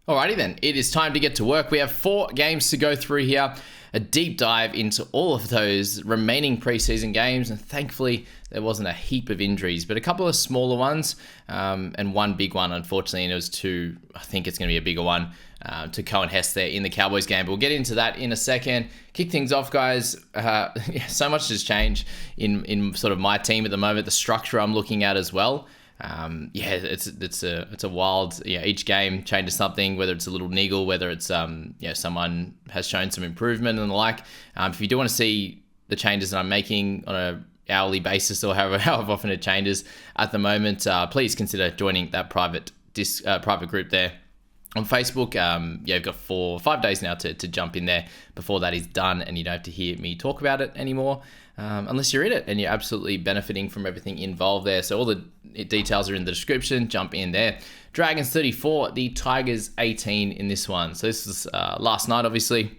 Alrighty then, it is time to get to work. We have 4 games to go through here. A deep dive into all of those remaining preseason games, and thankfully there wasn't a heap of injuries, but a couple of smaller ones, and one big one, unfortunately, and it was two, I think it's going to be a bigger one, to Cohen Hess there in the Cowboys game, but we'll get into that in a second. Kick things off, guys. So much has changed in sort of my team at the moment, the structure I'm looking at as well. It's a wild, each game changes something, whether it's a little niggle, whether it's someone has shown some improvement and the like. If you do want to see the changes that I'm making on a hourly basis, or however often it changes at the moment, please consider joining that private group there on Facebook. You've got 4 or 5 days now to jump in there before that is done, and you don't have to hear me talk about it anymore, unless you're in it and you're absolutely benefiting from everything involved there. So all the details are in the description. Jump in there. Dragons 34, the Tigers 18 in this one. So this is last night, obviously.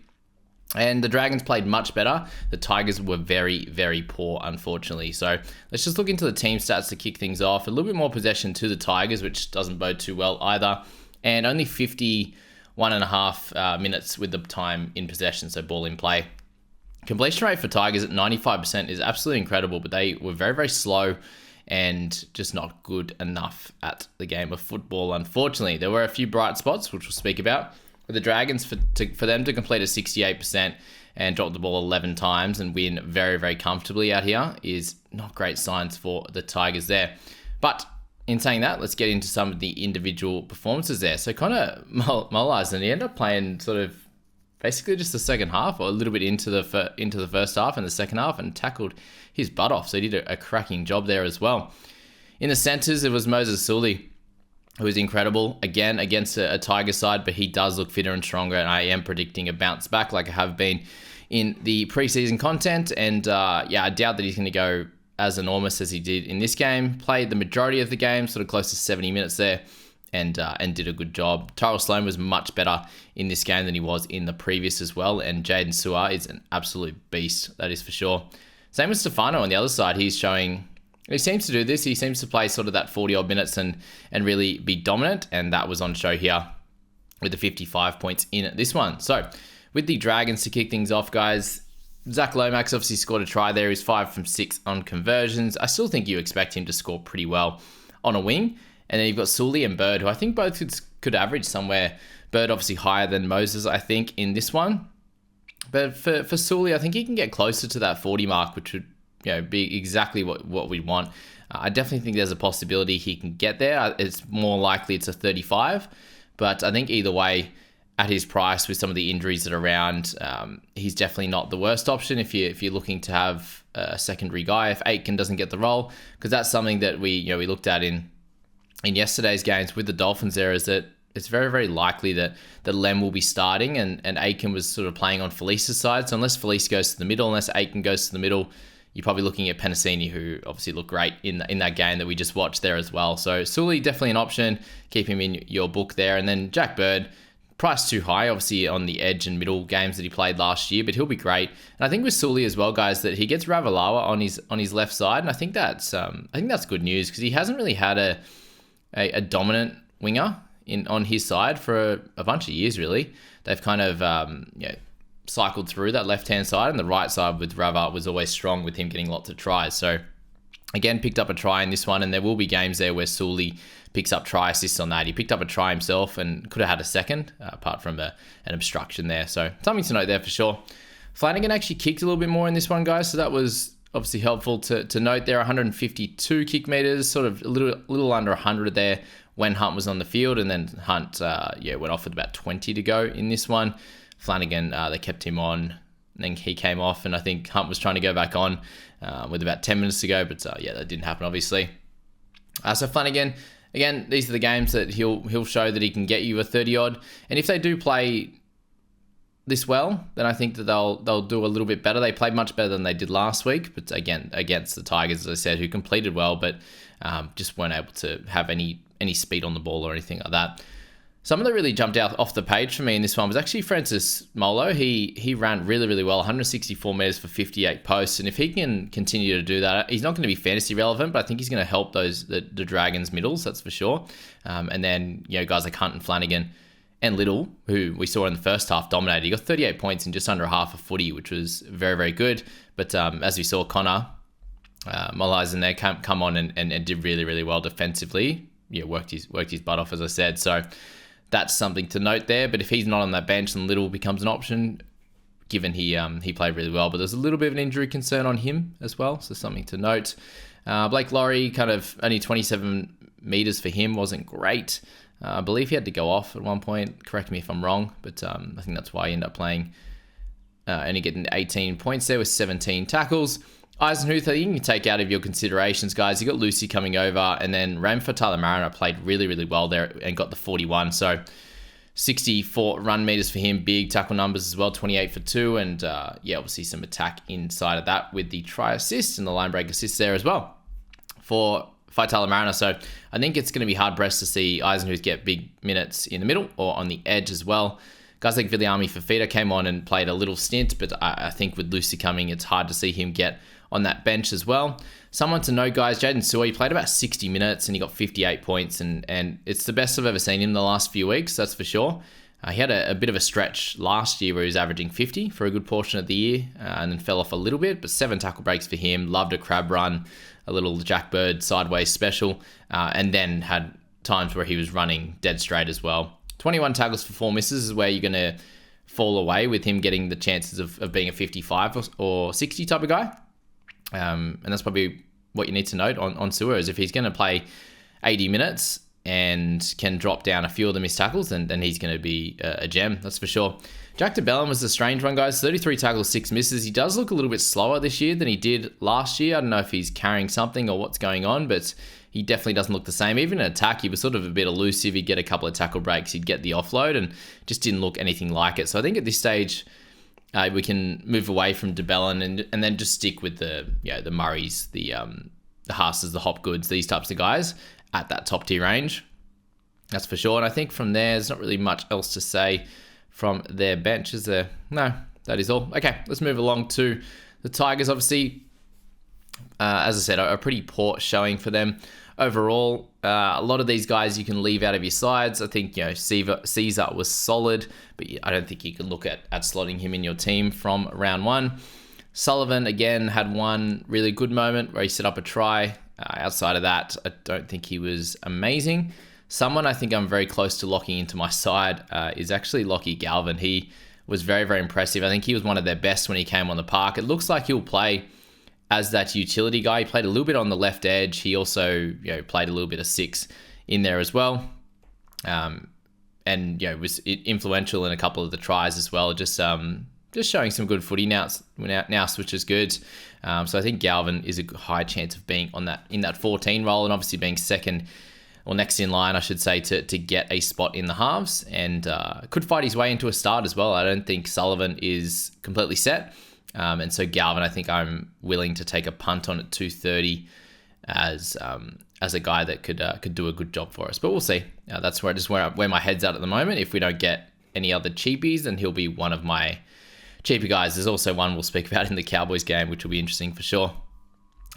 And the Dragons played much better. The Tigers were very, very poor, unfortunately. So let's just look into the team stats to kick things off. A little bit more possession to the Tigers, which doesn't bode too well either. And only 51.5 minutes with the time in possession, so ball in play. Completion rate for Tigers at 95% is absolutely incredible, but they were very, very slow and just not good enough at the game of football, unfortunately. There were a few bright spots, which we'll speak about. With the Dragons, for them to complete a 68% and drop the ball 11 times and win very, very comfortably out here is not great signs for the Tigers there. But in saying that, let's get into some of the individual performances there. So Connor Mullars, and he ended up playing sort of basically just the second half, or a little bit into the first half and the second half, and tackled his butt off. So he did a cracking job there as well. In the centres, it was Moses Sully, who was incredible, again, against a Tiger side, but he does look fitter and stronger, and I am predicting a bounce back like I have been in the preseason content. And I doubt that he's going to go as enormous as he did in this game. Played the majority of the game, sort of close to 70 minutes there, and did a good job. Tyrell Sloan was much better in this game than he was in the previous as well, and Jaden Su'A is an absolute beast, that is for sure. Same with Stefano on the other side. He seems to do this. He seems to play sort of that 40-odd minutes and really be dominant, and that was on show here with the 55 points in this one. So with the Dragons to kick things off, guys, Zach Lomax obviously scored a try there. He's 5 from 6 on conversions. I still think you expect him to score pretty well on a wing. And then you've got Sully and Bird, who I think both could average somewhere. Bird obviously higher than Moses, I think, in this one. But for Sully, I think he can get closer to that 40 mark, which would be exactly what we want. I definitely think there's a possibility he can get there. It's more likely it's a 35. But I think either way, at his price with some of the injuries that are around, he's definitely not the worst option if you're looking to have a secondary guy if Aitken doesn't get the role, because that's something that we looked at in yesterday's games with the Dolphins there, is that it's very, very likely that Lem will be starting and Aitken was sort of playing on Felice's side. So unless Felice goes to the middle, unless Aitken goes to the middle, you're probably looking at Penasini, who obviously looked great in that game that we just watched there as well. So Sully, definitely an option. Keep him in your book there. And then Jack Bird, price too high, obviously on the edge and middle games that he played last year, but he'll be great. And I think with Sully as well, guys, that he gets Ravalawa on his left side, and I think that's good news, because he hasn't really had a dominant winger on his side for a bunch of years, really. They've kind of cycled through that left-hand side, and the right side with Rava was always strong with him getting lots of tries. So again, picked up a try in this one, and there will be games there where Sully picks up try assists on that. He picked up a try himself and could have had a second, apart from an obstruction there. So something to note there for sure. Flanagan actually kicked a little bit more in this one, guys, so that was obviously helpful to note there. 152 kick meters, sort of a little under 100 there when Hunt was on the field, and then Hunt went off with about 20 to go in this one. Flanagan, they kept him on, and then he came off, and I think Hunt was trying to go back on with about 10 minutes to go, but that didn't happen, obviously. So Flanagan, again, these are the games that he'll show that he can get you a 30-odd, and if they do play this well, then I think that they'll do a little bit better. They played much better than they did last week, but again, against the Tigers, as I said, who completed well, but just weren't able to have any speed on the ball or anything like that. Someone that really jumped out off the page for me in this one was actually Francis Molo. He ran really, really well, 164 meters for 58 posts, and if he can continue to do that, he's not going to be fantasy relevant, but I think he's going to help the Dragons middles, that's for sure. And then guys like Hunt and Flanagan, And Little, who we saw in the first half, dominated. He got 38 points in just under a half a footy, which was very, very good. But as we saw, Connor Mollies there come on and did really, really well defensively. Yeah, worked his butt off, as I said. So that's something to note there. But if he's not on that bench, then Little becomes an option, given he played really well. But there's a little bit of an injury concern on him as well, so something to note. Blake Laurie, kind of only 27 meters for him, wasn't great. I believe he had to go off at one point. Correct me if I'm wrong, but I think that's why he ended up playing, only getting 18 points there with 17 tackles. Eisenhuth, I think you can take out of your considerations, guys. You got Lucy coming over, and then Ramford Tyler Mariner played really, really well there and got the 41. So 64 run meters for him, big tackle numbers as well, 28 for 2, and obviously some attack inside of that with the try assist and the line break assist there as well for Tyler Mariner. So I think it's going to be hard pressed to see Eisenhuth get big minutes in the middle or on the edge as well. Guys like Viliami Fafita came on and played a little stint, but I think with Lucy coming, it's hard to see him get on that bench as well. Someone to know, guys, Jaden Suo, he played about 60 minutes and he got 58 points, and it's the best I've ever seen him the last few weeks, that's for sure. He had a bit of a stretch last year where he was averaging 50 for a good portion of the year, and then fell off a little bit, but 7 tackle breaks for him, loved a crab run, a little Jack Bird sideways special, and then had times where he was running dead straight as well. 21 tackles for 4 misses is where you're going to fall away with him getting the chances of being a 55 or 60 type of guy. And that's probably what you need to note on Suo, is if he's going to play 80 minutes and can drop down a few of the missed tackles, then he's going to be a gem, that's for sure. Jack de Belin was the strange one, guys. 33 tackles, 6 misses. He does look a little bit slower this year than he did last year. I don't know if he's carrying something or what's going on, but he definitely doesn't look the same. Even in attack, he was sort of a bit elusive. He'd get a couple of tackle breaks, he'd get the offload, and just didn't look anything like it. So I think at this stage, we can move away from de Belin and then just stick with the Murrays, the Haas's, the Hopgoods, these types of guys at that top tier range. That's for sure. And I think from there, there's not really much else to say from their bench, is there? No, that is all. Okay, let's move along to the Tigers. Obviously, as I said, a pretty poor showing for them overall. A lot of these guys you can leave out of your sides. I think, Caesar was solid, but I don't think you can look at slotting him in your team from round 1. Sullivan, again, had one really good moment where he set up a try. Outside of that, I don't think he was amazing. Someone I think I'm very close to locking into my side is actually Lockie Galvin. He was very, very impressive. I think he was one of their best when he came on the park. It looks like he'll play as that utility guy. He played a little bit on the left edge. He also played a little bit of 6 in there as well. And was influential in a couple of the tries as well. Just showing some good footy now, which is good. So I think Galvin is a high chance of being in that 14 role, and obviously being second or next in line, I should say, to get a spot in the halves, and could fight his way into a start as well. I don't think Sullivan is completely set, and so Galvin, I think I'm willing to take a punt on at 230 as a guy that could do a good job for us. But we'll see. That's where my head's at the moment. If we don't get any other cheapies, then he'll be one of my cheaper guys. There's also one we'll speak about in the Cowboys game, which will be interesting for sure.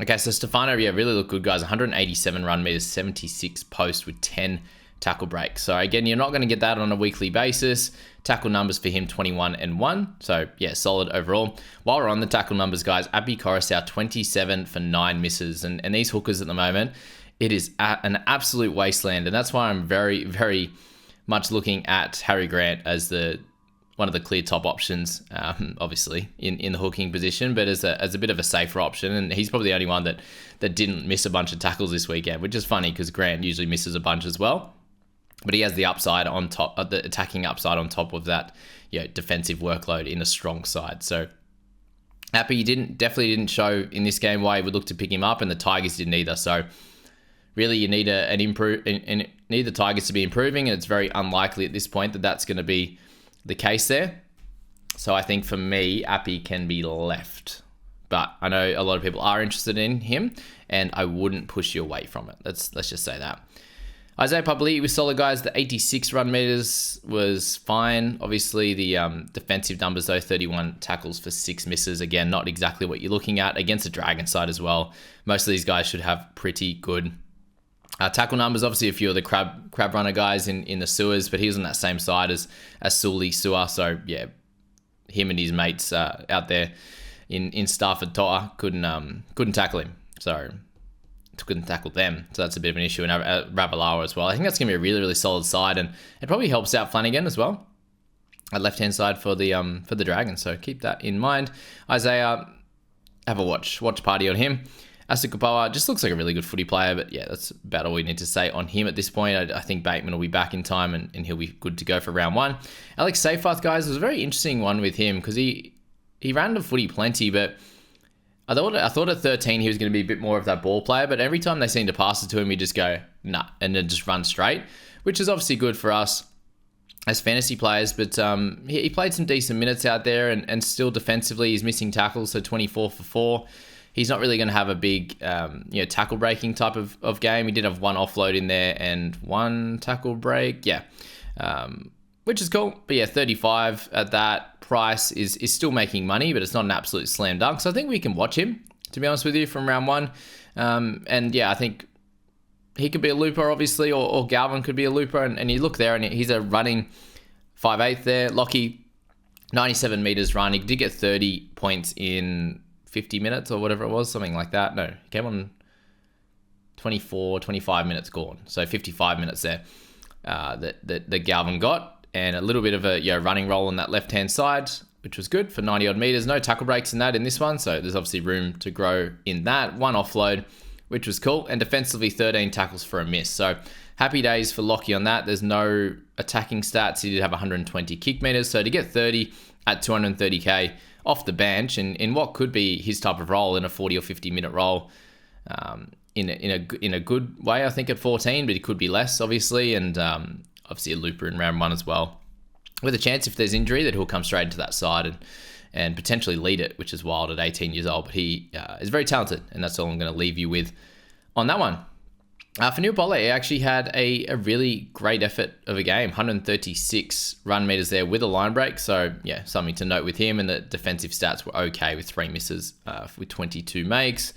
Okay, so Stefano, really look good, guys. 187 run meters, 76 post with 10 tackle breaks. So again, you're not going to get that on a weekly basis. Tackle numbers for him, 21 and 1. So yeah, solid overall. While we're on the tackle numbers, guys, Api Coruscant, 27 for 9 misses. And these hookers at the moment, it is an absolute wasteland. And that's why I'm very, very much looking at Harry Grant as one of the clear top options, obviously, in the hooking position, but as a bit of a safer option. And he's probably the only one that didn't miss a bunch of tackles this weekend, which is funny because Grant usually misses a bunch as well. But he has the upside on top, the attacking upside on top of that defensive workload in a strong side. So Appy definitely didn't show in this game why he would look to pick him up, and the Tigers didn't either. So really, you need need the Tigers to be improving, and it's very unlikely at this point that that's going to be the case there. So I think for me, Appy can be left. But I know a lot of people are interested in him, and I wouldn't push you away from it. Let's just say that. Isaiah Papali'i was solid, guys. The 86 run meters was fine. Obviously, the defensive numbers, though, 31 tackles for 6 misses. Again, not exactly what you're looking at against the Dragon side as well. Most of these guys should have pretty good Tackle numbers, obviously a few of the crab runner guys in the sewers, but he was on that same side as Sully Sewer. So yeah, him and his mates out there in Stafford Toa couldn't tackle him. So couldn't tackle them. So that's a bit of an issue. And Ravalawa as well. I think that's going to be a really, really solid side, and it probably helps out Flanagan as well at left-hand side for the Dragons. So keep that in mind. Isaiah, have a watch party on him. Asukupawa just looks like a really good footy player, but yeah, that's about all we need to say on him at this point. I think Bateman will be back in time and he'll be good to go for round one. Alex Seyfarth, guys, was a very interesting one with him because he ran the footy plenty, but I thought at 13 he was going to be a bit more of that ball player, but every time they seem to pass it to him, he just go, nah, and then just run straight, which is obviously good for us as fantasy players, but he played some decent minutes out there, and still defensively he's missing tackles, so 24 for 4. He's not really going to have a big tackle breaking type of game. He did have one offload in there and one tackle break, which is cool. But yeah, 35 at that price is still making money, but it's not an absolute slam dunk. So I think we can watch him, to be honest with you, from round one. And yeah, I think he could be a looper, obviously, or Galvin could be a looper. And you look there, and he's a running 5'8" there. Lockie, 97 meters run. He did get 30 points in 50 minutes or whatever it was, something like that. No, he came on 25 minutes gone. So 55 minutes there that Galvin got. And a little bit of a running roll on that left-hand side, which was good for 90-odd meters. No tackle breaks in this one, so there's obviously room to grow in that. One offload, which was cool. And defensively, 13 tackles for a miss. So happy days for Lockie on that. There's no attacking stats. He did have 120 kick meters. So to get 30 at 230k off the bench in what could be his type of role in a 40 or 50 minute role, in a good way, I think at 14, but it could be less, obviously, and obviously a looper in round one as well, with a chance if there's injury that he'll come straight into that side and potentially lead it, which is wild at 18 years old. But he is very talented, and that's all I'm going to leave you with on that one. For Neil Pole, he actually had a really great effort of a game, 136 run meters there with a line break. So yeah, something to note with him. And the defensive stats were okay with 3 misses with 22 makes.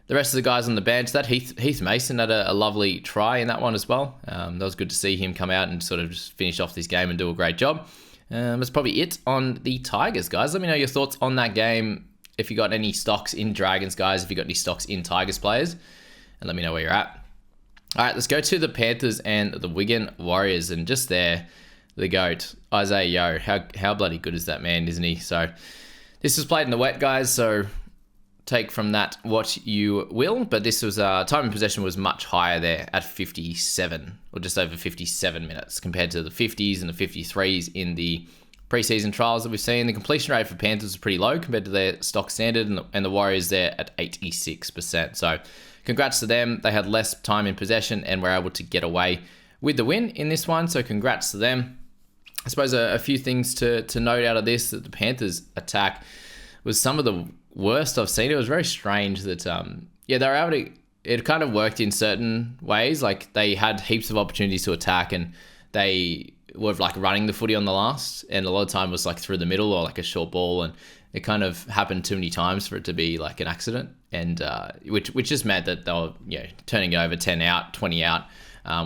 The rest of the guys on the bench, that Heath Mason had a lovely try in that one as well. That was good to see him come out and sort of just finish off this game and do a great job. That's probably it on the Tigers, guys. Let me know your thoughts on that game. If you got any stocks in Dragons, guys, if you got any stocks in Tigers players, and let me know where you're at. All right, let's go to the Panthers and the Wigan Warriors. And just there, the GOAT, Isaiah Yeo. How bloody good is that man, isn't he? So this was played in the wet, guys, so take from that what you will. But this was, time in possession was much higher there at 57, or just over 57 minutes, compared to the 50s and the 53s in the preseason trials that we've seen. The completion rate for Panthers is pretty low compared to their stock standard, and the Warriors there at 86%. So congrats to them. They had less time in possession and were able to get away with the win in this one. So congrats to them. I suppose a few things to note out of this, that the Panthers attack was some of the worst I've seen. It was very strange that, they were able to, it kind of worked in certain ways. Like they had heaps of opportunities to attack, and they were like running the footy on the last, and a lot of time was like through the middle or like a short ball, and it kind of happened too many times for it to be like an accident, and which just meant that they were turning it over 10 out, 20 out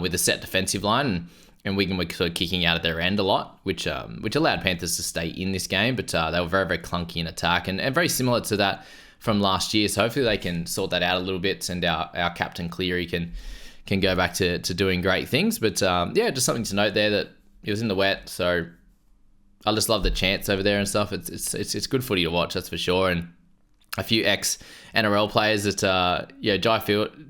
with a set defensive line, and Wigan were sort of kicking out at their end a lot, which allowed Panthers to stay in this game, but they were very, very clunky in attack, and very similar to that from last year. So hopefully they can sort that out a little bit, and our captain Cleary can go back to doing great things. But just something to note there, that it was in the wet, so I just love the chants over there and stuff. It's good footy to watch, that's for sure. And a few ex-NRL players that,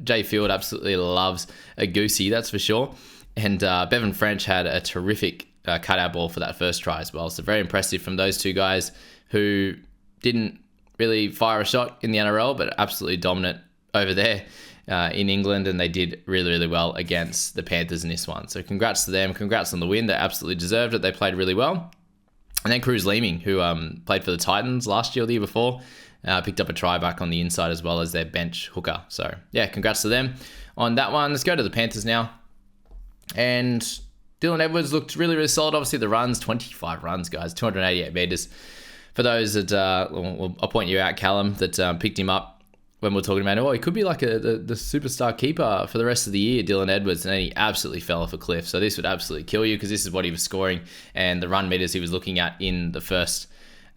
Jay Field absolutely loves a goosey, that's for sure. And Bevan French had a terrific cutout ball for that first try as well. So very impressive from those two guys who didn't really fire a shot in the NRL, but absolutely dominant over there in England, and they did really, really well against the Panthers in this one. So congrats to them. Congrats on the win. They absolutely deserved it. They played really well. And then Cruz Leeming, who played for the Titans last year or the year before, picked up a try back on the inside as well as their bench hooker. So, yeah, congrats to them on that one. Let's go to the Panthers now. And Dylan Edwards looked really, really solid. Obviously, the runs, 25 runs, guys, 288 meters. For those that, I'll point you out, Callum, that picked him up when we're talking about, oh, he could be like the superstar keeper for the rest of the year, Dylan Edwards, and then he absolutely fell off a cliff. So this would absolutely kill you, because this is what he was scoring and the run meters he was looking at in the first,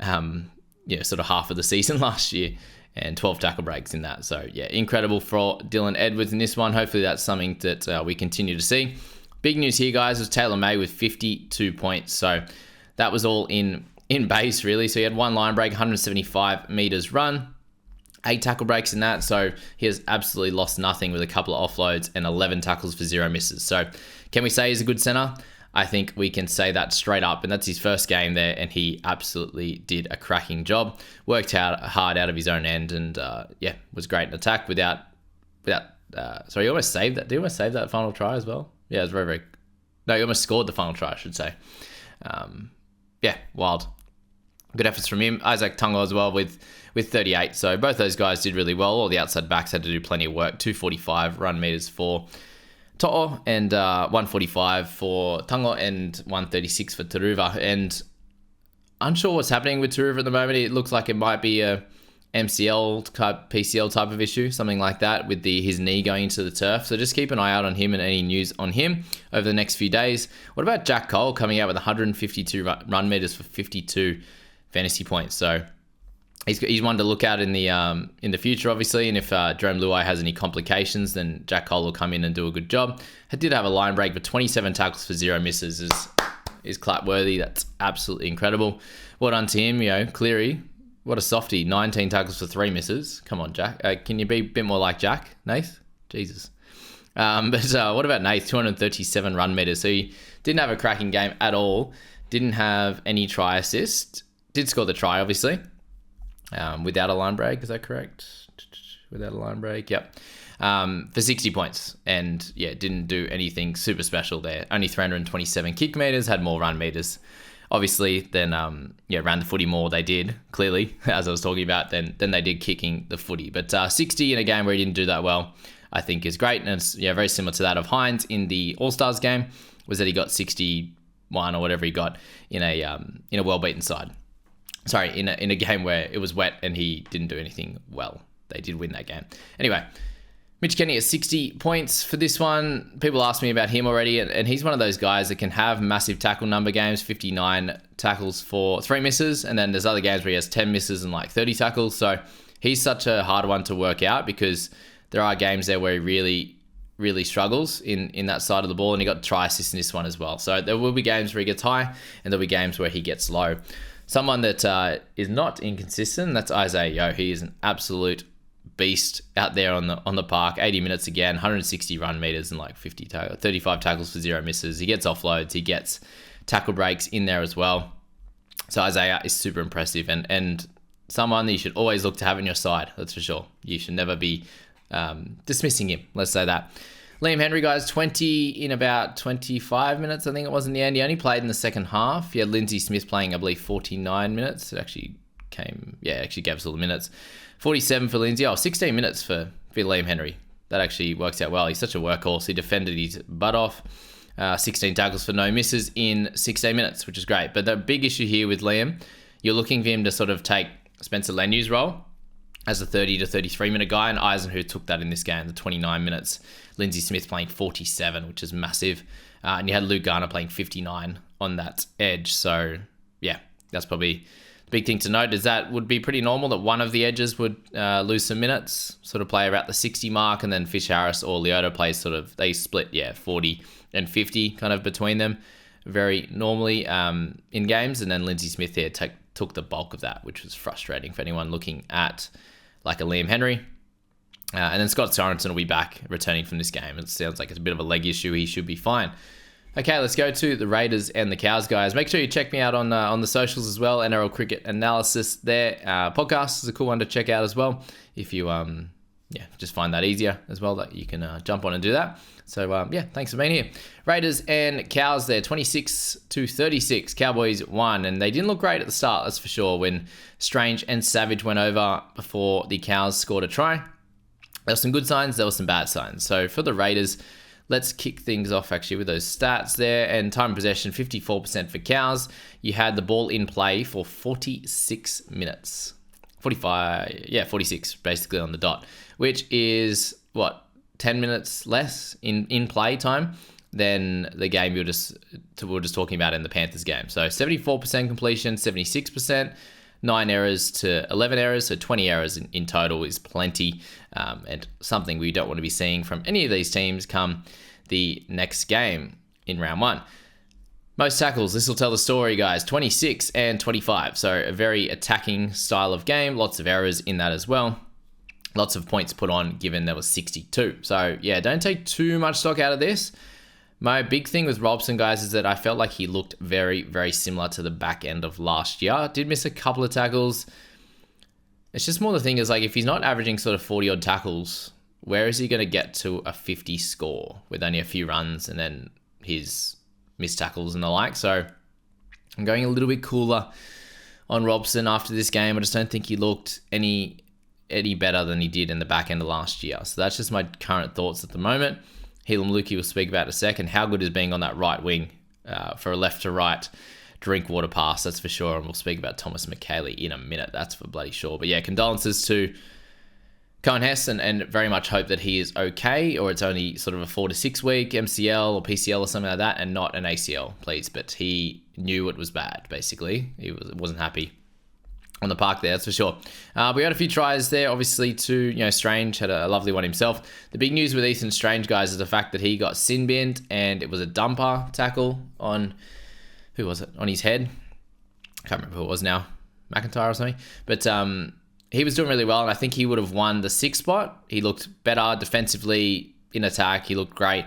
sort of half of the season last year, and 12 tackle breaks in that. So yeah, incredible for Dylan Edwards in this one. Hopefully that's something that we continue to see. Big news here, guys, was Taylor May with 52 points. So that was all in base, really. So he had one line break, 175 meters run, 8 tackle breaks in that. So he has absolutely lost nothing with a couple of offloads and 11 tackles for 0 misses. So can we say he's a good center? I think we can say that straight up. And that's his first game there, and he absolutely did a cracking job. Worked hard out of his own end, and was great in attack without. Sorry, you almost saved that. Did you almost save that final try as well? Yeah, it was very, very... No, you almost scored the final try, I should say. Wild. Good efforts from him. Isaac Tungo as well with 38. So both those guys did really well. All the outside backs had to do plenty of work. 245 run meters for To'o, and 145 for Tungo, and 136 for Taruva. And unsure what's happening with Taruva at the moment. It looks like it might be a MCL type, PCL type of issue, something like that, with his knee going into the turf. So just keep an eye out on him and any news on him over the next few days. What about Jack Cole coming out with 152 run meters for 52 fantasy points? So he's one to look at in the future, obviously. And if Jerome Luai has any complications, then Jack Cole will come in and do a good job. He did have a line break, but 27 tackles for 0 misses is clap worthy. That's absolutely incredible. Well done to him. Cleary, what a softie. 19 tackles for 3 misses. Come on, Jack. Can you be a bit more like Jack, Nath? Jesus. But what about Nath? 237 run meters. So he didn't have a cracking game at all. Didn't have any try assist. Did score the try, obviously. Without a line break, is that correct? Without a line break, yep. For 60 points. And yeah, didn't do anything super special there. Only 327 kick meters, had more run meters. Obviously, then ran the footy more. They did, clearly, as I was talking about, than they did kicking the footy. But 60 in a game where he didn't do that well, I think is great. And it's very similar to that of Hines in the All-Stars game, was that he got 61 or whatever he got in a well-beaten side. Sorry, in a game where it was wet and he didn't do anything well. They did win that game. Anyway, Mitch Kenny at 60 points for this one. People asked me about him already, and he's one of those guys that can have massive tackle number games, 59 tackles for 3 misses, and then there's other games where he has 10 misses and like 30 tackles. So he's such a hard one to work out, because there are games there where he really, really struggles in that side of the ball, and he got try assist in this one as well. So there will be games where he gets high, and there'll be games where he gets low. Someone that is not inconsistent, that's Isaiah Yeo. He is an absolute beast out there on the park. 80 minutes again, 160 run meters and like 35 tackles for 0 misses. He gets offloads, he gets tackle breaks in there as well. So Isaiah is super impressive, and someone that you should always look to have in your side, that's for sure. You should never be dismissing him, let's say that. Liam Henry, guys, 20 in about 25 minutes, I think it was in the end. He only played in the second half. He had Lindsay Smith playing, I believe, 49 minutes. It actually gave us all the minutes. 47 for Lindsay. 16 minutes for Liam Henry. That actually works out well. He's such a workhorse. He defended his butt off. 16 tackles for no misses in 16 minutes, which is great. But the big issue here with Liam, you're looking for him to sort of take Spencer Lenu's role as a 30 to 33 minute guy, and Eisenhuth took that in this game, the 29 minutes. Lindsay Smith playing 47, which is massive. And you had Luke Garner playing 59 on that edge. So yeah, that's probably the big thing to note, is that would be pretty normal that one of the edges would lose some minutes, sort of play about the 60 mark, and then Fish Harris or Leota plays they split 40 and 50 kind of between them very normally in games. And then Lindsay Smith here took the bulk of that, which was frustrating for anyone looking at like a Liam Henry. And then Scott Sorensen will be back returning from this game. It sounds like it's a bit of a leg issue. He should be fine. Okay, let's go to the Raiders and the Cows, guys. Make sure you check me out on the socials as well. NRL Cricket Analysis there. Podcast is a cool one to check out as well. If you just find that easier as well, that you can jump on and do that. So thanks for being here. Raiders and Cows there, 26-36. Cowboys won, and they didn't look great at the start, that's for sure, when Strange and Savage went over before the Cows scored a try. There were some good signs, there were some bad signs. So for the Raiders, let's kick things off actually with those stats there. And time of possession, 54% for Cows. You had the ball in play for 46 minutes. 45, 46 basically on the dot, which is 10 minutes less in play time than the game we were just talking about in the Panthers game. So 74% completion, 76%, 9 errors to 11 errors, so 20 errors in total is plenty, and something we don't want to be seeing from any of these teams come the next game in round 1. Most tackles, this will tell the story, guys. 26 and 25. So a very attacking style of game. Lots of errors in that as well. Lots of points put on, given there was 62. So yeah, don't take too much stock out of this. My big thing with Robson, guys, is that I felt like he looked very, very similar to the back end of last year. Did miss a couple of tackles. It's just more the thing is, like, if he's not averaging sort of 40 odd tackles, where is he going to get to a 50 score with only a few runs and then his missed tackles and the like? So I'm going a little bit cooler on Robson after this game. I just don't think he looked any better than he did in the back end of last year. So that's just my current thoughts at the moment. Helam Lukey will speak about in a second. How good is being on that right wing for a left to right drink water pass, that's for sure. And we'll speak about Thomas McKaylee in a minute. That's for bloody sure. But yeah, condolences to Cohen Hess, and very much hope that he is okay, or it's only sort of a 4 to 6 week MCL or PCL or something like that, and not an ACL, please. But he knew it was bad, basically. He wasn't happy on the park there, that's for sure. We had a few tries there, obviously, to, Strange had a lovely one himself. The big news with Ethan Strange, guys, is the fact that he got sin binned, and it was a dumper tackle on, who was it? On his head. I can't remember who it was now. McIntyre or something. But he was doing really well, and I think he would have won the 6th spot. He looked better defensively in attack. He looked great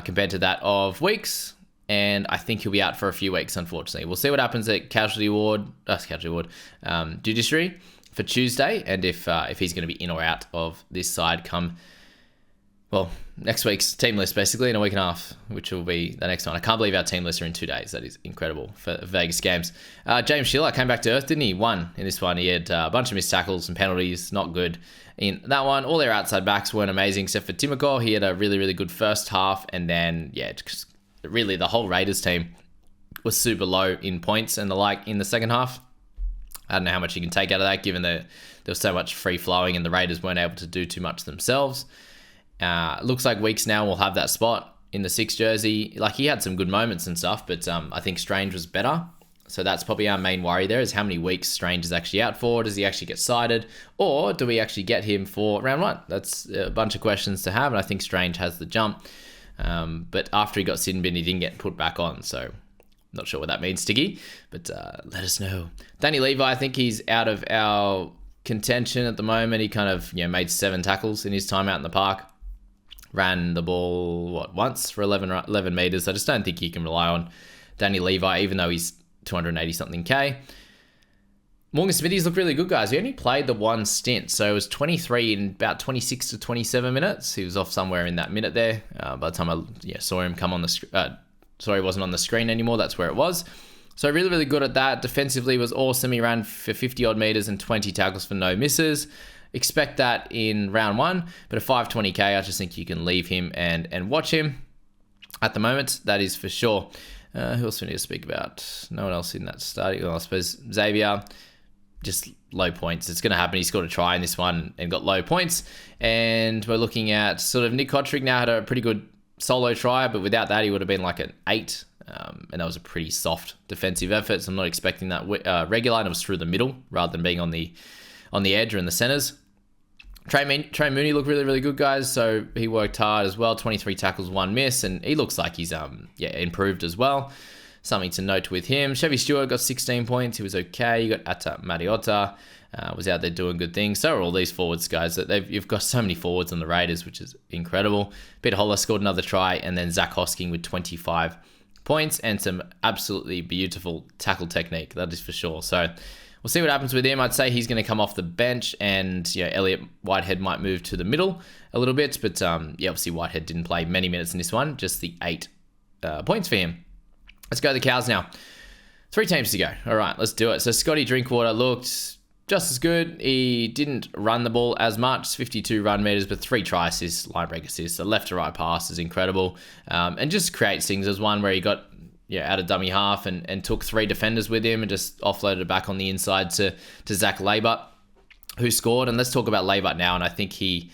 compared to that of Weeks. And I think he'll be out for a few weeks, unfortunately. We'll see what happens at Judiciary for Tuesday, and if he's going to be in or out of this side come, next week's team list, basically, in a week and a half, which will be the next one. I can't believe our team lists are in 2 days. That is incredible for Vegas games. James Schiller came back to earth, didn't he? Won in this one. He had a bunch of missed tackles and penalties, not good in that one. All their outside backs weren't amazing, except for Timoko. He had a really, really good first half, and then, really the whole Raiders team was super low in points and the like in the second half. I don't know how much you can take out of that, given that there was so much free flowing and the Raiders weren't able to do too much themselves. Looks like Weeks now will have that spot in the 6 jersey. Like, he had some good moments and stuff, but I think Strange was better. So that's probably our main worry there, is how many weeks Strange is actually out for. Does he actually get cited? Or do we actually get him for round 1? That's a bunch of questions to have, and I think Strange has the jump. But after he got sin bin, he didn't get put back on, so not sure what that means, Stiggy, but let us know. Danny Levi, I think he's out of our contention at the moment. He kind of made 7 tackles in his time out in the park. Ran the ball, once for 11 meters. I just don't think you can rely on Danny Levi, even though he's 280-something K. Morgan Smithies look really good, guys. He only played the 1 stint, so it was 23 in about 26 to 27 minutes. He was off somewhere in that minute there. By the time I saw him come on the screen, he wasn't on the screen anymore. That's where it was. So really, really good at that. Defensively was awesome. He ran for 50-odd meters and 20 tackles for no misses. Expect that in round 1, but a 520K, I just think you can leave him and watch him at the moment. That is for sure. Who else do we need to speak about? No one else in that starting. Well, I suppose Xavier. Just low points. It's going to happen. He scored a try in this one and got low points. And we're looking at sort of Nick Kotrick now had a pretty good solo try, but without that, he would have been like an 8. And that was a pretty soft defensive effort. So I'm not expecting that regular. And it was through the middle rather than being on the edge or in the centers. Trey Mooney looked really, really good, guys. So he worked hard as well. 23 tackles, 1 miss. And he looks like he's improved as well. Something to note with him. Chevy Stewart got 16 points. He was okay. You got Atta Mariota. Was out there doing good things. So are all these forwards, guys. You've got so many forwards on the Raiders, which is incredible. Peter Holler scored another try. And then Zach Hosking with 25 points and some absolutely beautiful tackle technique. That is for sure. So we'll see what happens with him. I'd say he's going to come off the bench. And Elliot Whitehead might move to the middle a little bit. But obviously Whitehead didn't play many minutes in this one. Just the 8 points for him. Let's go to the cows now. 3 teams to go. All right, let's do it. So Scotty Drinkwater looked just as good. He didn't run the ball as much, 52 run meters, but 3 try assists, line break assists. The left to right pass is incredible. And just creates things. There's one where he got out of dummy half and took 3 defenders with him and just offloaded it back on the inside to Zach Labour. who scored. And let's talk about Laybut now. And I think he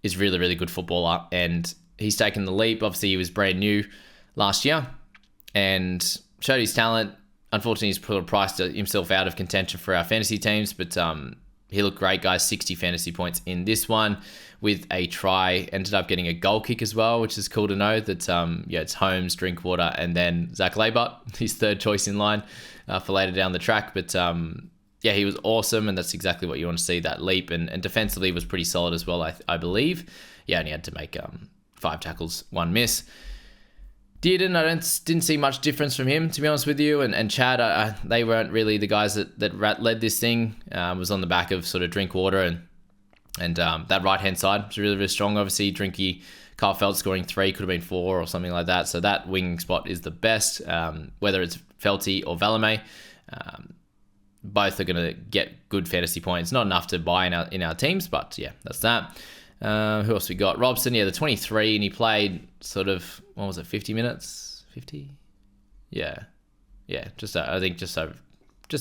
is really, really good footballer. And he's taken the leap. Obviously, he was brand new last year and showed his talent. Unfortunately, he's priced himself out of contention for our fantasy teams. But he looked great, guys. 60 fantasy points in this one with a try. Ended up getting a goal kick as well, which is cool to know that, it's Holmes, Drinkwater, and then Zach Laybut, his third choice in line for later down the track. But he was awesome, and that's exactly what you want to see, that leap. And defensively was pretty solid as well, I believe. Yeah, and he had to make 5 tackles, 1 miss. Dearden, I didn't see much difference from him, to be honest with you. And Chad, they weren't really the guys that led this thing. Was on the back of sort of Drinkwater and that right-hand side was really, really strong. Obviously, Drinky, Kyle Felt scoring 3, could have been 4 or something like that. So that wing spot is the best, whether it's Felty or Valame. Both are going to get good fantasy points. Not enough to buy in our teams, but yeah, that's that. Who else we got? Robson, the 23, and he played sort of, 50 minutes? 50? Yeah, I think just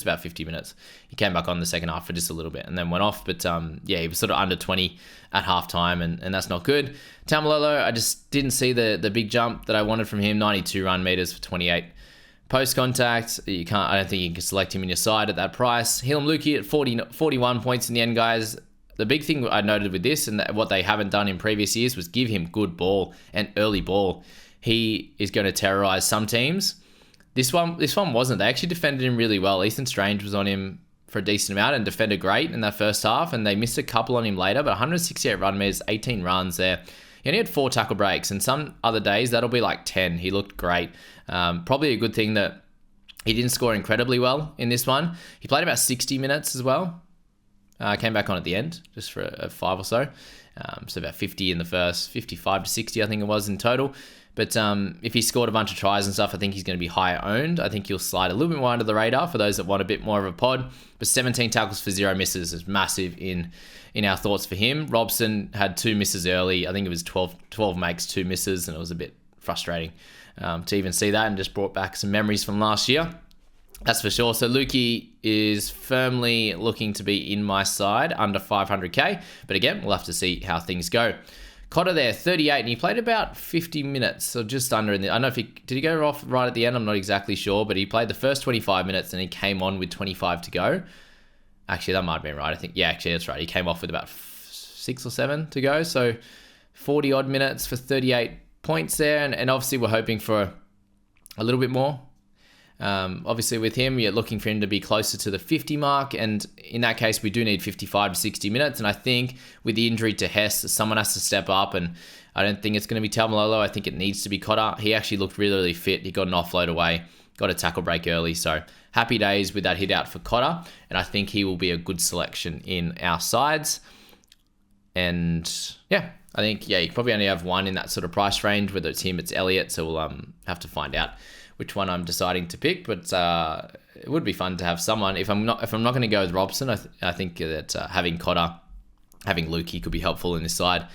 about 50 minutes. He came back on the second half for just a little bit and then went off. But he was sort of under 20 at halftime, and that's not good. Tamalolo, I just didn't see the big jump that I wanted from him. 92 run meters for 28 post contact. I don't think you can select him in your side at that price. Hillam Lukey at 41 points in the end, guys. The big thing I noted with this, and what they haven't done in previous years, was give him good ball and early ball. He is going to terrorize some teams. This one wasn't. They actually defended him really well. Ethan Strange was on him for a decent amount and defended great in that first half, and they missed a couple on him later, but 168 run meters, 18 runs there. He only had 4 tackle breaks, and some other days that'll be like 10. He looked great. Probably a good thing that he didn't score incredibly well in this one. He played about 60 minutes as well. Came back on at the end, just for a 5 or so. So about 50 in the first, 55 to 60, I think it was in total. But if he scored a bunch of tries and stuff, I think he's going to be higher owned. I think he'll slide a little bit more under the radar for those that want a bit more of a pod. But 17 tackles for 0 misses is massive in our thoughts for him. Robson had 2 misses early. I think it was 12 makes, 2 misses, and it was a bit frustrating to even see that, and just brought back some memories from last year. That's for sure. So Lukey is firmly looking to be in my side under 500k. But again, we'll have to see how things go. Cotter there, 38, and he played about 50 minutes, so just under. I don't know if did he go off right at the end? I'm not exactly sure, but he played the first 25 minutes and he came on with 25 to go. Actually, that might have been right. I think, actually, that's right. He came off with about 6 or 7 to go. So 40 odd minutes for 38 points there. And obviously we're hoping for a little bit more. Obviously with him, you're looking for him to be closer to the 50 mark. And in that case, we do need 55 to 60 minutes. And I think with the injury to Hess, someone has to step up. And I don't think it's going to be Tamalolo. I think it needs to be Cotter. He actually looked really, really fit. He got an offload away, got a tackle break early. So happy days with that hit out for Cotter. And I think he will be a good selection in our sides. And I think, you probably only have one in that sort of price range, whether it's him, it's Elliott. So we'll have to find out which one I'm deciding to pick, but it would be fun to have someone. If I'm not going to go with Robson, I think that having Cotter, having Lukey could be helpful in this side.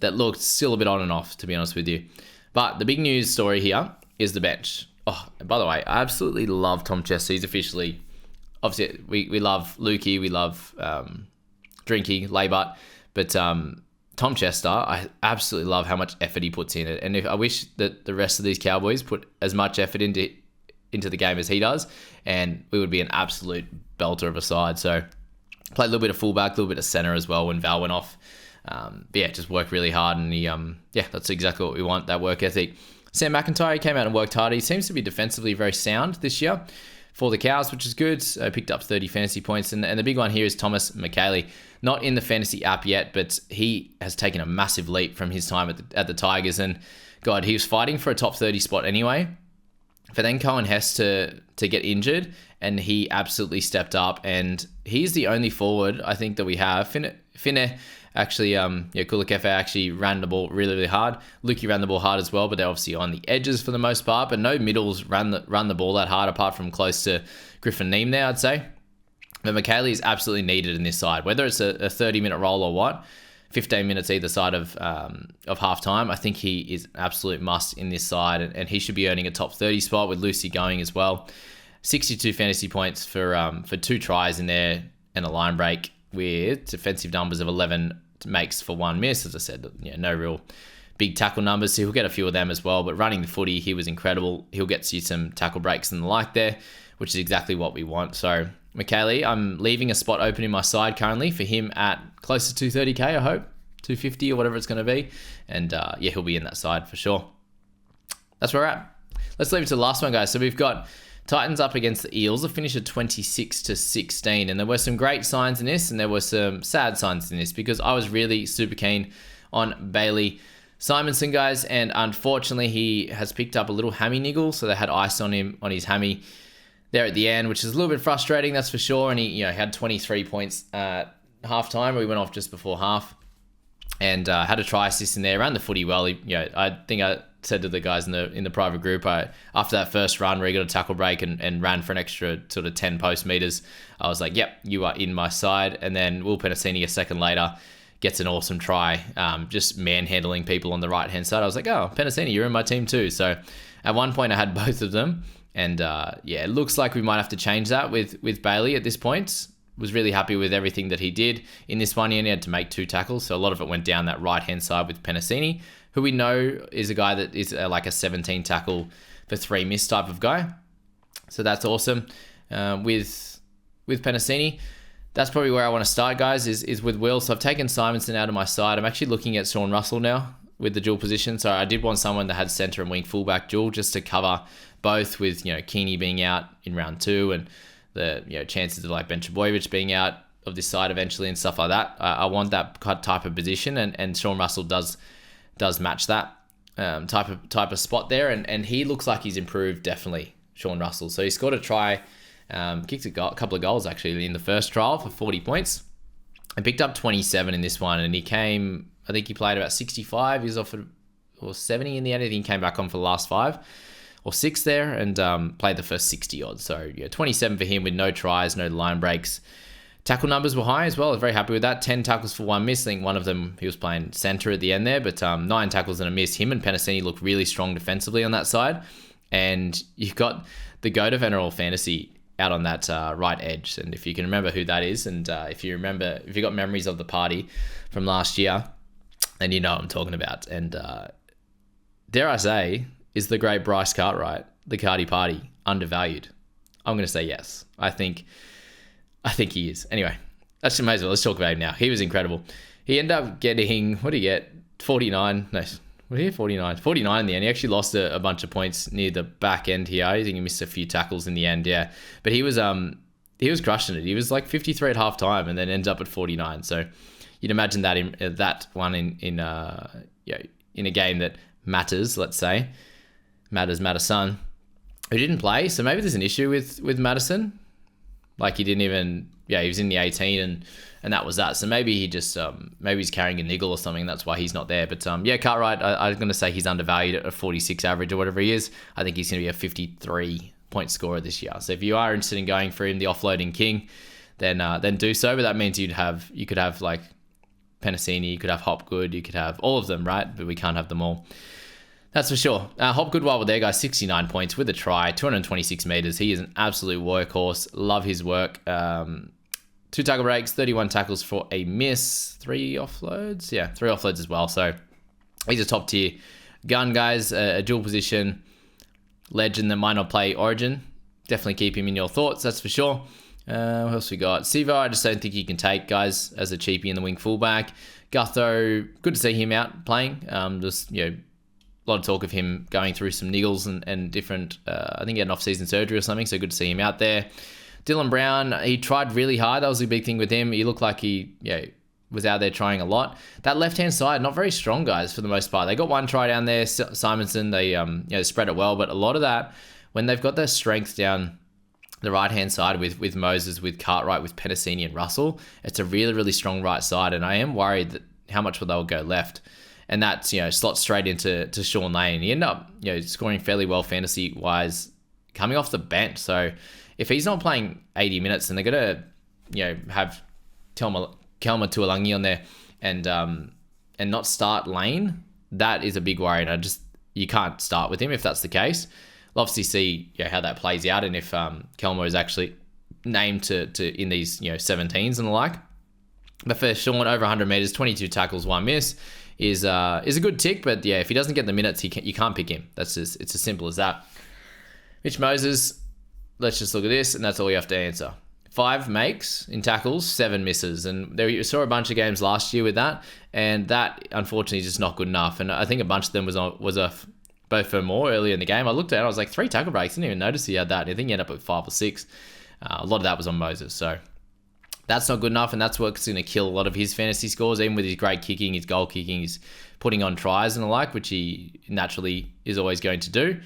That looked still a bit on and off, to be honest with you. But the big news story here is the bench. Oh, and by the way, I absolutely love Tom Chester. He's officially, obviously, we love Lukey, we love Drinky, Laybut, but Tom Chester, I absolutely love how much effort he puts in it. And I wish that the rest of these Cowboys put as much effort into the game as he does, and we would be an absolute belter of a side. So played a little bit of fullback, a little bit of center as well when Val went off. Just worked really hard, and he, that's exactly what we want, that work ethic. Sam McIntyre came out and worked hard. He seems to be defensively very sound this year for the Cows, which is good. Picked up 30 fantasy points. And the big one here is Thomas McKaylee. Not in the fantasy app yet, but he has taken a massive leap from his time at the Tigers. And God, he was fighting for a top 30 spot anyway. For then Cohen Hess to get injured, and he absolutely stepped up. And he's the only forward, I think, that we have. Finne actually, Kulakefe actually ran the ball really, really hard. Lukey ran the ball hard as well, but they're obviously on the edges for the most part. But no middles run the ball that hard, apart from close to Griffin Neem there, I'd say. But McKaylee is absolutely needed in this side, whether it's a 30-minute roll or what. 15 minutes either side of halftime. I think he is an absolute must in this side, and he should be earning a top 30 spot with Lucy going as well. 62 fantasy points for 2 tries in there and a line break. with defensive numbers of 11 makes for 1 miss. As I said, no real big tackle numbers, so he'll get a few of them as well. But running the footy, he was incredible. He'll get you some tackle breaks and the like there, which is exactly what we want. So Michaeli, I'm leaving a spot open in my side currently for him at close to 230k, I hope. 250 or whatever it's going to be. And he'll be in that side for sure. That's where we're at. Let's leave it to the last one, guys. So we've got Titans up against the Eels. A finish of 26-16. And there were some great signs in this, and there were some sad signs in this, because I was really super keen on Bailey Simonson, guys, and unfortunately he has picked up a little hammy niggle, so they had ice on him on his hammy there at the end, which is a little bit frustrating, that's for sure. And he had 23 points at halftime, or he went off just before half, and had a try assist in there, ran the footy well. I think I said to the guys in the private group, after that first run where he got a tackle break and ran for an extra sort of 10 post meters, I was like, yep, you are in my side. And then Will Penasini a second later gets an awesome try, just manhandling people on the right-hand side. I was like, oh, Penasini, you're in my team too. So at one point I had both of them. And it looks like we might have to change that with Bailey at this point. Was really happy with everything that he did in this one. He only had to make 2 tackles. So a lot of it went down that right-hand side with Penasini, who we know is a guy that is like a 17 tackle for 3 miss type of guy. So that's awesome. With Penasini, that's probably where I want to start, guys, is with Will. So I've taken Simonson out of my side. I'm actually looking at Sean Russell now with the dual position. So I did want someone that had centre and wing fullback dual, just to cover both, with Keeney being out in round 2 and the chances of like Ben Trbojevic being out of this side eventually and stuff like that. I want that type of position, and Sean Russell does match that type of spot there, and he looks like he's improved definitely, Sean Russell. So he scored a try. Kicked a couple of goals actually in the first trial for 40 points, and picked up 27 in this one. And I think he played about 65. He was offered or 70 in the end. I think he came back on for the last 5 or 6 there, and played the first 60 odd. So 27 for him with no tries, no line breaks. Tackle numbers were high as well. I was very happy with that. 10 tackles for 1 miss. I think one of them he was playing centre at the end there, but 9 tackles and a miss. Him and Penasini look really strong defensively on that side. And you've got the GOAT of NRL fantasy out on that right edge. And if you can remember who that is, and if you got memories of the party from last year, then you know what I'm talking about. And dare I say, is the great Bryce Cartwright, the Cardi Party, undervalued? I'm going to say yes. I think he is. Anyway, that's may as well. Let's talk about him now. He was incredible. He ended up getting, what did he get? 49. No, what did he get? 49. 49 in the end. He actually lost a bunch of points near the back end here. I think he missed a few tackles in the end, yeah. But he was crushing it. He was like 53 at halftime and then ends up at 49. So you'd imagine that in a game that matters, let's say. Madison, who didn't play. So maybe there's an issue with Madison. Like he didn't even, he was in the 18 and that was that. So maybe he just, maybe he's carrying a niggle or something. That's why he's not there. But Cartwright, I'm going to say he's undervalued at a 46 average or whatever he is. I think he's going to be a 53 point scorer this year. So if you are interested in going for him, the offloading king, then do so. But that means you could have like Penasini, you could have Hopgood, you could have all of them, right? But we can't have them all. That's for sure. Hopgood, while we're there, guys, 69 points with a try, 226 meters. He is an absolute workhorse. Love his work. 2 tackle breaks, 31 tackles for a miss, 3 offloads. Yeah, 3 offloads as well. So he's a top tier gun, guys. A dual position legend that might not play Origin. Definitely keep him in your thoughts, that's for sure. What else we got? Sivo, I just don't think you can take, guys, as a cheapie in the wing fullback. Gutho, good to see him out playing. A lot of talk of him going through some niggles and different, I think he had an off-season surgery or something, so good to see him out there. Dylan Brown, he tried really hard. That was the big thing with him. He looked like he was out there trying a lot. That left-hand side, not very strong, guys, for the most part. They got 1 try down there. Simonson, they spread it well, but a lot of that, when they've got their strength down the right-hand side with Moses, with Cartwright, with Penasini and Russell, it's a really, really strong right side, and I am worried that how much they'll go left. And that's, slots straight into Sean Lane. He ended up, scoring fairly well fantasy-wise coming off the bench. So if he's not playing 80 minutes and they're going to, have Kelma Tuolangi on there and not start Lane, that is a big worry. And you can't start with him if that's the case. We'll obviously see how that plays out and if Kelma is actually named to in these, 17s and the like. But for Sean, over 100 meters, 22 tackles, 1 miss is a good tick. But yeah, if he doesn't get the minutes, you can't pick him. It's as simple as that. Mitch Moses, let's just look at this, and that's all you have to answer. 5 makes in tackles, 7 misses. And there you saw a bunch of games last year with that, and that unfortunately is just not good enough. And I think a bunch of them was off both for more earlier in the game. I looked at it, I was like, 3 tackle breaks. Didn't even notice he had that. I think he ended up with 5 or 6. A lot of that was on Moses. So that's not good enough, and that's what's going to kill a lot of his fantasy scores, even with his great kicking, his goal kicking, his putting on tries and the like, which he naturally is always going to do.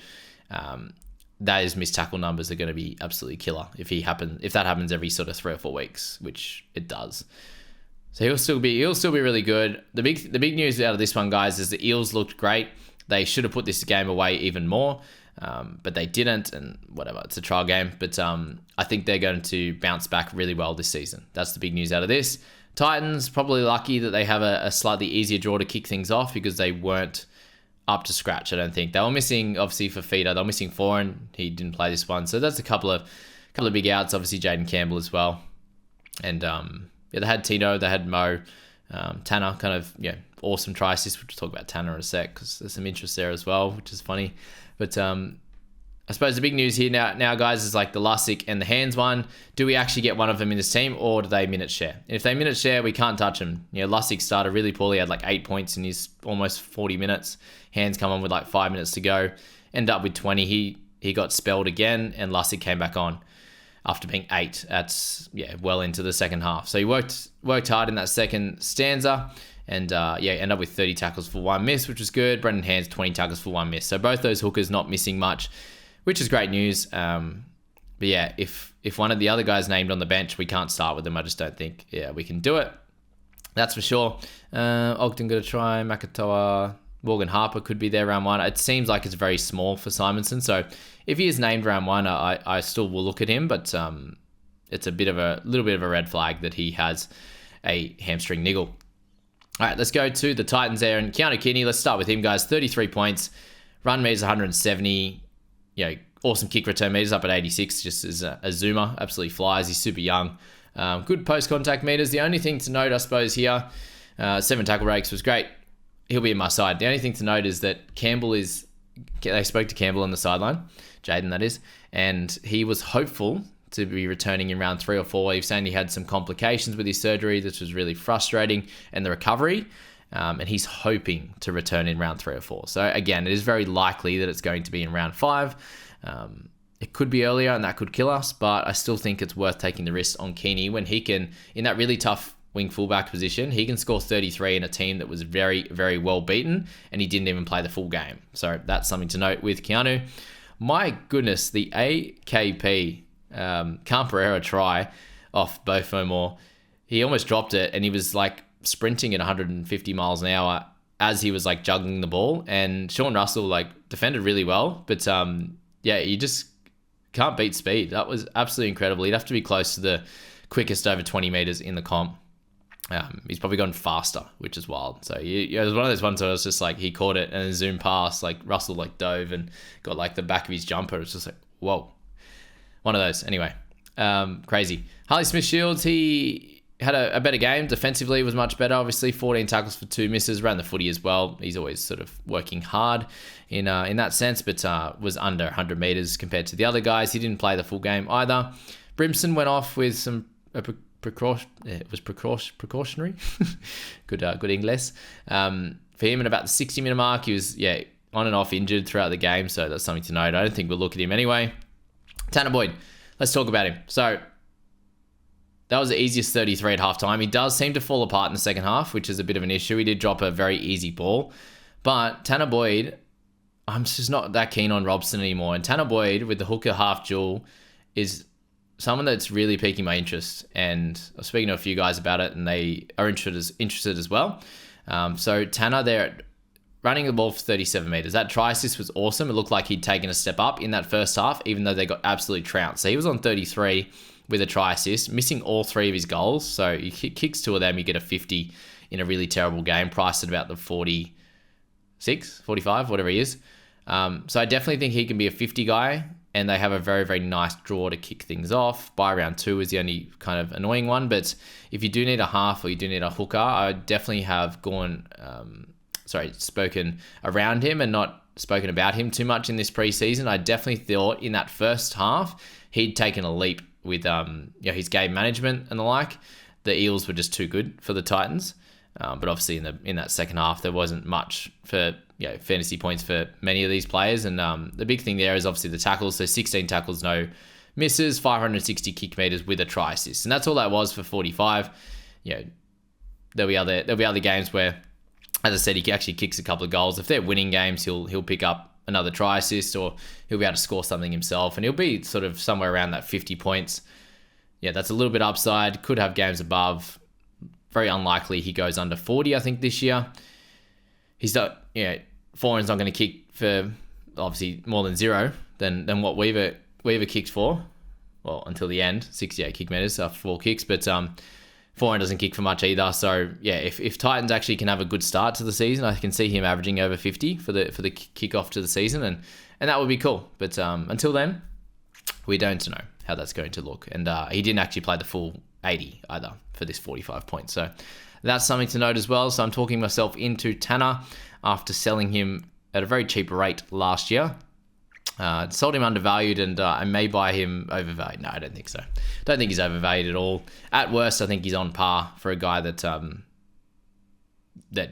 Those missed tackle numbers are going to be absolutely killer if that happens every sort of 3 or 4 weeks, which it does. So he'll still be really good. The big news out of this one, guys, is the Eels looked great. They should have put this game away even more, but they didn't, and whatever, it's a trial game. But I think they're going to bounce back really well this season. That's the big news out of this. Titans, probably lucky that they have a slightly easier draw to kick things off because they weren't up to scratch, I don't think. They were missing, obviously, for Feeder. They were missing Foran. He didn't play this one. So that's a couple of big outs. Obviously, Jaden Campbell as well. And they had Tino, they had Mo. Tanner, kind of, awesome try assist. We'll talk about Tanner in a sec because there's some interest there as well, which is funny. But I suppose the big news here now, guys, is like the Lussick and the Hands one. Do we actually get one of them in this team, or do they minute share? And if they minute share, we can't touch them. Lussick started really poorly, had like 8 points in his almost 40 minutes. Hands come on with like 5 minutes to go. End up with 20. He got spelled again, and Lussick came back on after being 8. That's well into the second half. So he worked hard in that second stanza, and end up with 30 tackles for 1 miss, which was good. Brendan Hands 20 tackles for 1 miss. So both those hookers not missing much, which is great news. But yeah, if one of the other guys named on the bench, we can't start with them. I just don't think we can do it. That's for sure. Ogden got to try. Makatoa, Morgan Harper could be there round 1. It seems like it's very small for Simonson. So if he is named round 1, I still will look at him. But it's a little bit of a red flag that he has a hamstring niggle. All right, let's go to the Titans there. And Keanu Kearney, let's start with him, guys. 33 points. Run meters 170. Awesome kick return meters up at 86, just as a zoomer. Absolutely flies. He's super young. Good post-contact meters. The only thing to note, I suppose, here, 7 tackle breaks was great. He'll be in my side. The only thing to note is that they spoke to Campbell on the sideline, Jaden that is, and he was hopeful to be returning in round 3 or 4. He was saying he had some complications with his surgery, which was really frustrating, and the recovery. And he's hoping to return in round 3 or 4. So again, it is very likely that it's going to be in round 5. It could be earlier, and that could kill us, but I still think it's worth taking the risk on Kearney when he can, in that really tough wing fullback position, he can score 33 in a team that was very, very well beaten, and he didn't even play the full game. So that's something to note with Keanu. My goodness, the AKP Camperera try off Beau Fermor, he almost dropped it, and he was like sprinting at 150 miles an hour as he was like juggling the ball, and Sean Russell like defended really well, but you just can't beat speed. That was absolutely incredible. He'd have to be close to the quickest over 20 meters in the comp. He's probably gone faster, which is wild. So it was one of those ones where it was just like he caught it and then zoomed past, like Russell like dove and got like the back of his jumper. It's just like, whoa. One of those. Anyway, crazy. Harley Smith-Shields, he had a better game. Defensively was much better, obviously. 14 tackles for 2 misses. Ran the footy as well. He's always sort of working hard in that sense, but was under 100 meters compared to the other guys. He didn't play the full game either. Brimson went off with some precautionary. good English. For him at about the 60-minute mark, he was on and off injured throughout the game, so that's something to note. I don't think we'll look at him anyway. Tanner Boyd, let's talk about him. So that was the easiest 33 at halftime. He does seem to fall apart in the second half, which is a bit of an issue. He did drop a very easy ball, but Tanner Boyd, I'm just not that keen on Robson anymore. And Tanner Boyd with the hooker half duel is someone that's really piquing my interest, and I was speaking to a few guys about it, and they are interested as well. So Tanner there running the ball for 37 meters. That try assist was awesome. It looked like he'd taken a step up in that first half, even though they got absolutely trounced. So he was on 33 with a try assist, missing all 3 of his goals. So you kicks 2 of them, you get a 50 in a really terrible game, priced at about the 46, 45, whatever he is. So I definitely think he can be a 50 guy and they have a very, very nice draw to kick things off. By round 2 is the only kind of annoying one, but if you do need a half or you do need a hooker, I would definitely have spoken around him and not spoken about him too much in this preseason. I definitely thought in that first half he'd taken a leap with his game management and the like. The Eels were just too good for the Titans, but obviously in that second half there wasn't much for fantasy points for many of these players. And the big thing there is obviously the tackles. So 16 tackles, no misses, 560 kick meters with a try assist, and that's all that was for 45. There'll be other games where, as I said, he actually kicks a couple of goals. If they're winning games, he'll pick up another try assist, or he'll be able to score something himself, and he'll be sort of somewhere around that 50 points. That's a little bit upside. Could have games above. Very unlikely he goes under 40, I think, this year. He's not, Foran's not going to kick for obviously more than 0 than what Weaver kicked for. Well, until the end, 68 kick meters after 4 kicks, but Foran doesn't kick for much either. So if Titans actually can have a good start to the season, I can see him averaging over 50 for the kickoff to the season, and that would be cool. But until then, we don't know how that's going to look. And he didn't actually play the full 80 either for this 45 points. So that's something to note as well. So I'm talking myself into Tanner after selling him at a very cheap rate last year. Sold him undervalued, and I may buy him overvalued. No, I don't think so. Don't think he's overvalued at all. At worst, I think he's on par for a guy that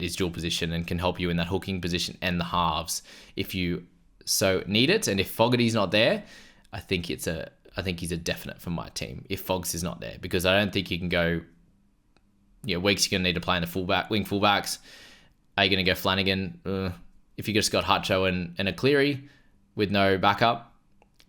is dual position and can help you in that hooking position and the halves if you so need it. And if Fogarty's not there, I think he's a definite for my team if Fogs is not there, because I don't think you can go. Weeks you're going to need to play in the wing fullbacks. Are you going to go Flanagan? If you just got Hutcho and a Cleary with no backup,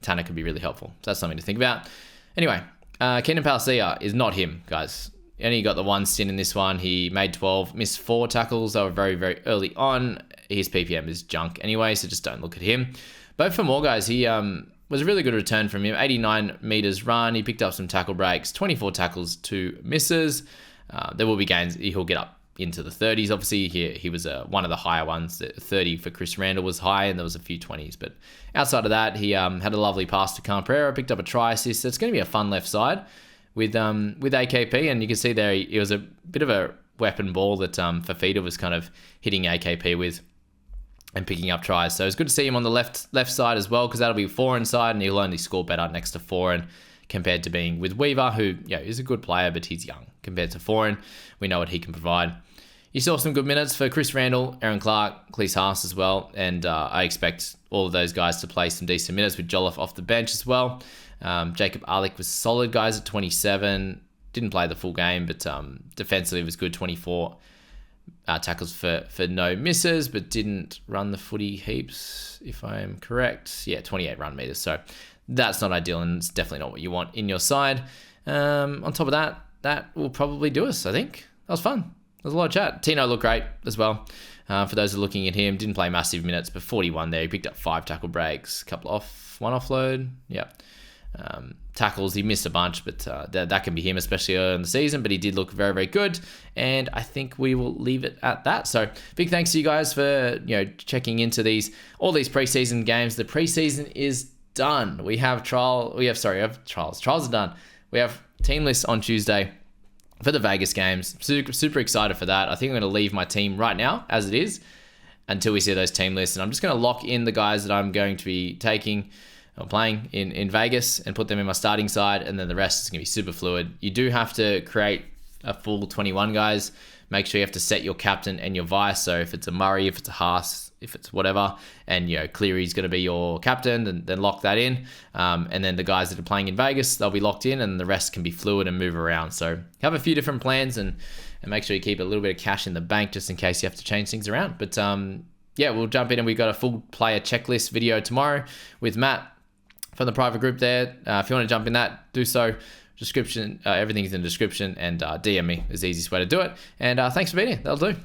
Tanner could be really helpful. So that's something to think about. Anyway, Keenan Palacia is not him, guys. He only got the 1 stint in this one. He made 12, missed 4 tackles. They were very, very early on. His PPM is junk anyway, so just don't look at him. But for more guys, he was a really good return from him. 89 meters run. He picked up some tackle breaks, 24 tackles, 2 misses. There will be games he'll get up into the 30s. Obviously, he was one of the higher ones. 30 for Chris Randall was high, and there was a few 20s. But outside of that, he had a lovely pass to Camprera, picked up a try assist. So it's going to be a fun left side with AKP, and you can see there it was a bit of a weapon ball that Fafita was kind of hitting AKP with and picking up tries. So it's good to see him on the left side as well, because that'll be Foran side, and he'll only score better next to Foran compared to being with Weaver, who is a good player, but he's young compared to Foran. We know what he can provide. You saw some good minutes for Chris Randall, Aaron Clark, Cleese Haas as well, and I expect all of those guys to play some decent minutes with Jolliffe off the bench as well. Jacob Arlick was solid, guys, at 27. Didn't play the full game, but defensively was good, 24 tackles for no misses, but didn't run the footy heaps, if I am correct. 28 run meters. So that's not ideal, and it's definitely not what you want in your side. On top of that will probably do us, I think. That was fun. There's a lot of chat. Tino looked great as well. For those who are looking at him, didn't play massive minutes, but 41 there. He picked up 5 tackle breaks, one offload. Tackles, he missed a bunch, but that can be him, especially early in the season. But he did look very, very good, and I think we will leave it at that. So big thanks to you guys for checking into all these preseason games. The preseason is done. We have trials. Trials are done. We have team lists on Tuesday for the Vegas games. Super excited for that. I think I'm going to leave my team right now as it is until we see those team lists. And I'm just going to lock in the guys that I'm going to be taking or playing in Vegas and put them in my starting side. And then the rest is going to be super fluid. You do have to create a full 21 guys. Make sure you have to set your captain and your vice. So if it's a Murray, if it's a Haas, if it's whatever, and Cleary's going to be your captain, then lock that in. And then the guys that are playing in Vegas, they'll be locked in, and the rest can be fluid and move around. So have a few different plans and make sure you keep a little bit of cash in the bank just in case you have to change things around. But we'll jump in, and we've got a full player checklist video tomorrow with Matt from the private group there. If you want to jump in that, do so. Description, everything's in the description, and DM me is the easiest way to do it. And thanks for being here. That'll do.